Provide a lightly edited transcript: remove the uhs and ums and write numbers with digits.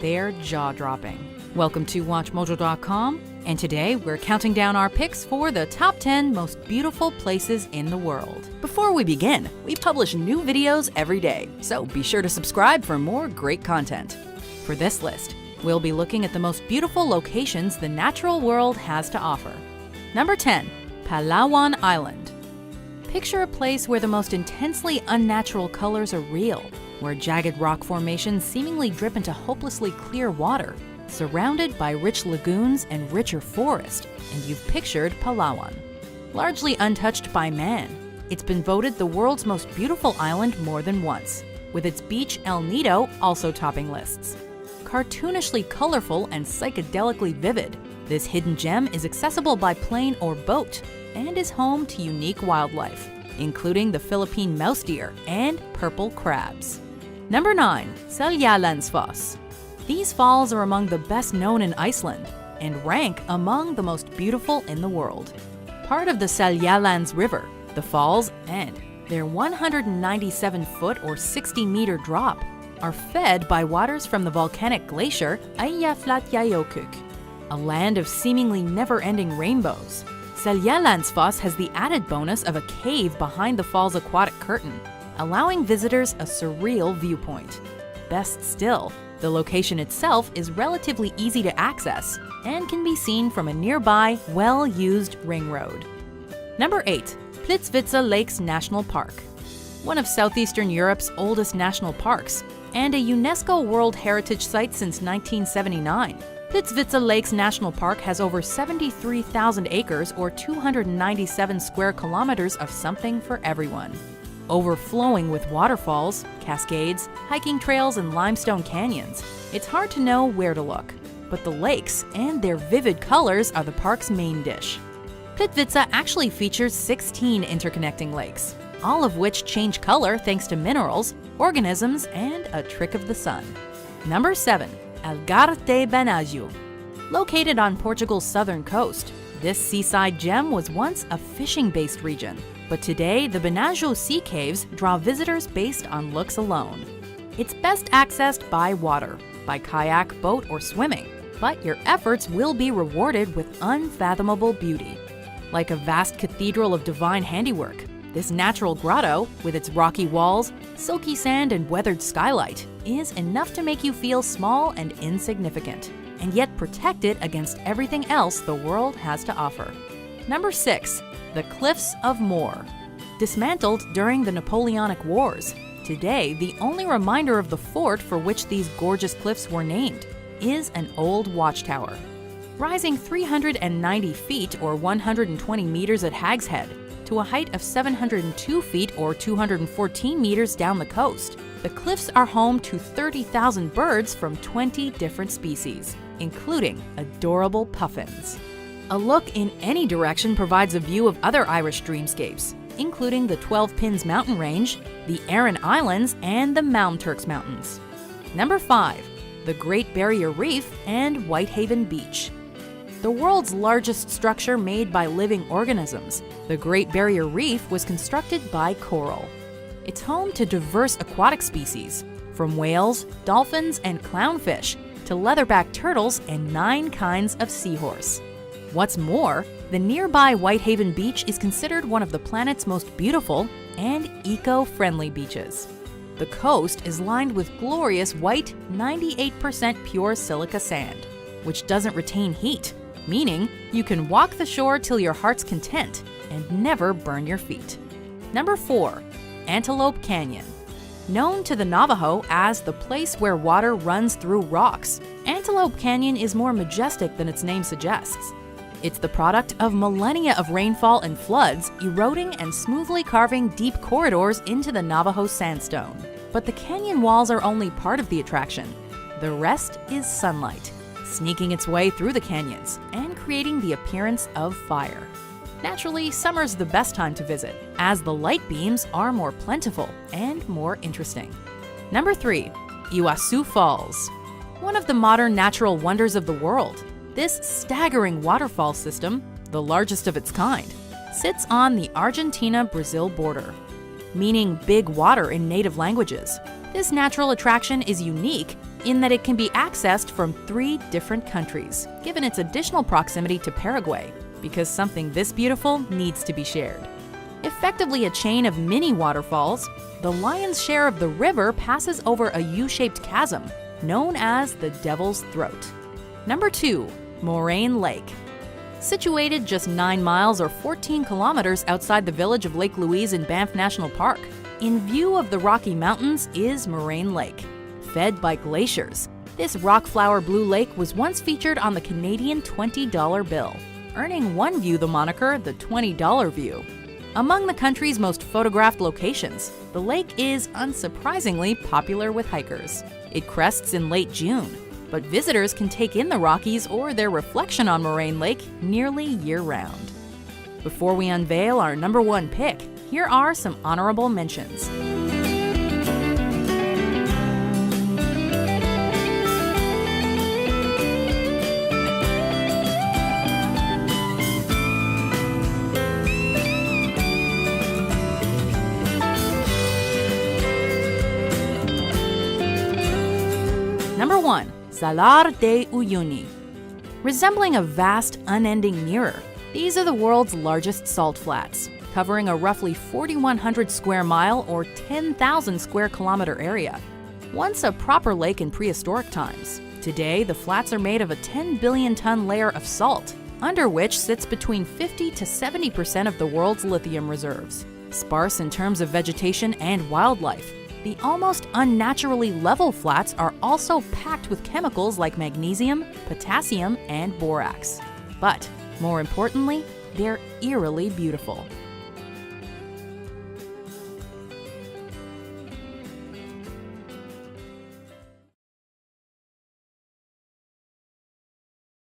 They're jaw-dropping. Welcome to WatchMojo.com, and today we're counting down our picks for the top 10 most beautiful places in the world. Before we begin, we publish new videos every day, so be sure to subscribe for more great content. For this list, we'll be looking at the most beautiful locations the natural world has to offer. Number 10. Palawan Island. Picture a place where the most intensely unnatural colors are real, where jagged rock formations seemingly drip into hopelessly clear water, surrounded by rich lagoons and richer forest, and you've pictured Palawan. Largely untouched by man, it's been voted the world's most beautiful island more than once, with its beach El Nido also topping lists. Cartoonishly colorful and psychedelically vivid, this hidden gem is accessible by plane or boat and is home to unique wildlife, including the Philippine mouse deer and purple crabs. Number 9. Seljalandsfoss. These falls are among the best known in Iceland and rank among the most beautiful in the world. Part of the Seljalands River, the falls and their 197-foot or 60-meter drop are fed by waters from the volcanic glacier Eyjafjallajökull, a land of seemingly never-ending rainbows. Seljalandsfoss has the added bonus of a cave behind the fall's aquatic curtain, allowing visitors a surreal viewpoint. Best still, the location itself is relatively easy to access and can be seen from a nearby, well-used ring road. Number 8. Plitvice Lakes National Park. One of southeastern Europe's oldest national parks and a UNESCO World Heritage Site since 1979. Plitvice Lakes National Park has over 73,000 acres or 297 square kilometers of something for everyone. Overflowing with waterfalls, cascades, hiking trails, and limestone canyons, it's hard to know where to look. But the lakes and their vivid colors are the park's main dish. Plitvice actually features 16 interconnecting lakes, all of which change color thanks to minerals, organisms, and a trick of the sun. Number 7. Algarve de Benajo. Located on Portugal's southern coast, this seaside gem was once a fishing-based region, but today the Benajo Sea Caves draw visitors based on looks alone. It's best accessed by water, by kayak, boat, or swimming, but your efforts will be rewarded with unfathomable beauty. Like a vast cathedral of divine handiwork, this natural grotto, with its rocky walls, silky sand, and weathered skylight, is enough to make you feel small and insignificant, and yet protected against everything else the world has to offer. Number 6. The Cliffs of Moher. Dismantled during the Napoleonic Wars, today the only reminder of the fort for which these gorgeous cliffs were named is an old watchtower. Rising 390 feet or 120 meters at Hag's Head, to a height of 702 feet or 214 meters down the coast, the cliffs are home to 30,000 birds from 20 different species, including adorable puffins. A look in any direction provides a view of other Irish dreamscapes, including the 12 Pins mountain range, the Aran Islands, and the Malmturks Mountains. Number 5. The Great Barrier Reef and Whitehaven Beach. The world's largest structure made by living organisms, the Great Barrier Reef was constructed by coral. It's home to diverse aquatic species, from whales, dolphins, and clownfish, to leatherback turtles and 9 kinds of seahorse. What's more, the nearby Whitehaven Beach is considered one of the planet's most beautiful and eco-friendly beaches. The coast is lined with glorious white, 98% pure silica sand, which doesn't retain heat, meaning you can walk the shore till your heart's content and never burn your feet. Number 4. Antelope Canyon. Known to the Navajo as the place where water runs through rocks, Antelope Canyon is more majestic than its name suggests. It's the product of millennia of rainfall and floods eroding and smoothly carving deep corridors into the Navajo sandstone. But the canyon walls are only part of the attraction. The rest is sunlight, sneaking its way through the canyons and creating the appearance of fire. Naturally, summer's the best time to visit, as the light beams are more plentiful and more interesting. Number 3. Iguazu Falls. One of the modern natural wonders of the world, this staggering waterfall system, the largest of its kind, sits on the Argentina-Brazil border. Meaning big water in native languages, this natural attraction is unique in that it can be accessed from 3 different countries, given its additional proximity to Paraguay, because something this beautiful needs to be shared. Effectively a chain of mini waterfalls, the lion's share of the river passes over a U-shaped chasm, known as the Devil's Throat. Number 2. Moraine Lake. Situated just 9 miles or 14 kilometers outside the village of Lake Louise in Banff National Park, in view of the Rocky Mountains is Moraine Lake. Fed by glaciers, this rock-flower blue lake was once featured on the Canadian $20 bill, earning one view the moniker the $20 view. Among the country's most photographed locations, the lake is unsurprisingly popular with hikers. It crests in late June, but visitors can take in the Rockies or their reflection on Moraine Lake nearly year-round. Before we unveil our number 1 pick, here are some honorable mentions. Number 1. Salar de Uyuni. Resembling a vast, unending mirror, these are the world's largest salt flats, covering a roughly 4,100 square mile or 10,000 square kilometer area. Once a proper lake in prehistoric times, today the flats are made of a 10 billion ton layer of salt, under which sits between 50 to 70% of the world's lithium reserves. Sparse in terms of vegetation and wildlife, the almost unnaturally level flats are also packed with chemicals like magnesium, potassium, and borax. But, more importantly, they're eerily beautiful.